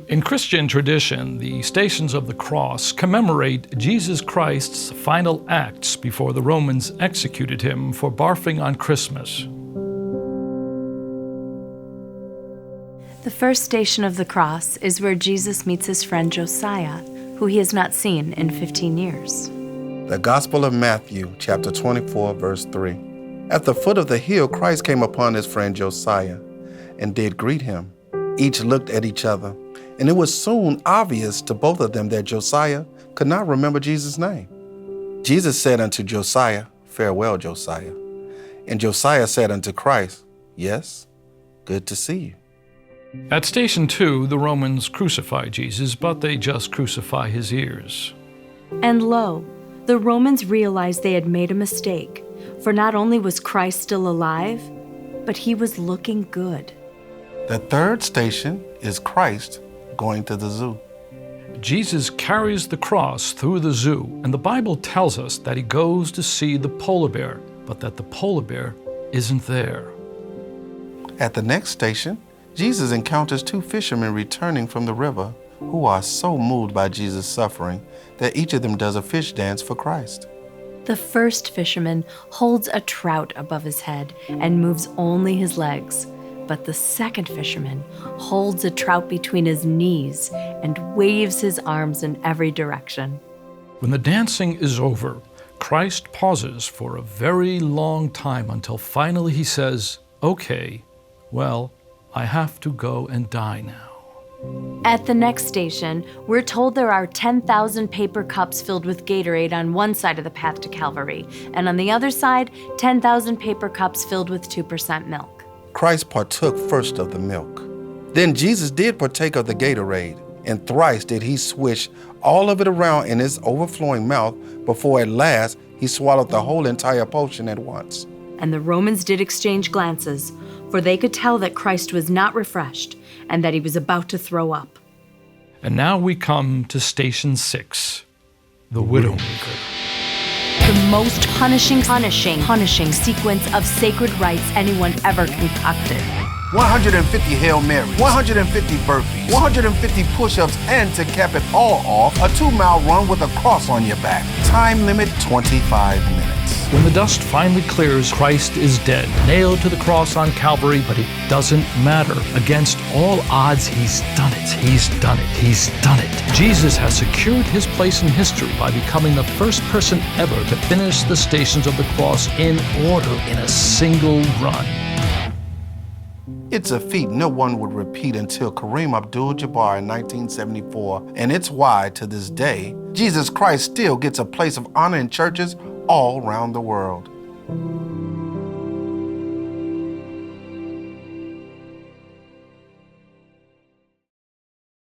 In Christian tradition, the Stations of the Cross commemorate Jesus Christ's final acts before the Romans executed him for barfing on Christmas. The first station of the cross is where Jesus meets his friend Josiah, who he has not seen in 15 years. The Gospel of Matthew, chapter 24, verse 3. At the foot of the hill, Christ came upon his friend Josiah and did greet him. Each looked at each other, and it was soon obvious to both of them that Josiah could not remember Jesus' name. Jesus said unto Josiah, "Farewell, Josiah." And Josiah said unto Christ, "Yes, good to see you." At Station 2, the Romans crucify Jesus, but they just crucify his ears. And lo, the Romans realized they had made a mistake, for not only was Christ still alive, but he was looking good. The third station is Christ going to the zoo. Jesus carries the cross through the zoo, and the Bible tells us that he goes to see the polar bear, but that the polar bear isn't there. At the next station, Jesus encounters two fishermen returning from the river who are so moved by Jesus' suffering that each of them does a fish dance for Christ. The first fisherman holds a trout above his head and moves only his legs, but the second fisherman holds a trout between his knees and waves his arms in every direction. When the dancing is over, Christ pauses for a very long time until finally he says, "Okay, well, I have to go and die now." At the next station, we're told there are 10,000 paper cups filled with Gatorade on one side of the path to Calvary, and on the other side, 10,000 paper cups filled with 2% milk. Christ partook first of the milk. Then Jesus did partake of the Gatorade, and thrice did he swish all of it around in his overflowing mouth before at last he swallowed the whole entire potion at once. And the Romans did exchange glances, for they could tell that Christ was not refreshed and that he was about to throw up. And now we come to Station 6, the Widowmaker. The most punishing sequence of sacred rites anyone ever concocted. 150 Hail Marys, 150 burpees, 150 push-ups, and to cap it all off, a 2-mile run with a cross on your back. Time limit 25 minutes. When the dust finally clears, Christ is dead, nailed to the cross on Calvary, but it doesn't matter. Against all odds, he's done it. He's done it. He's done it. Jesus has secured his place in history by becoming the first person ever to finish the Stations of the Cross in order in a single run. It's a feat no one would repeat until Kareem Abdul-Jabbar in 1974, and it's why, to this day, Jesus Christ still gets a place of honor in churches all around the world.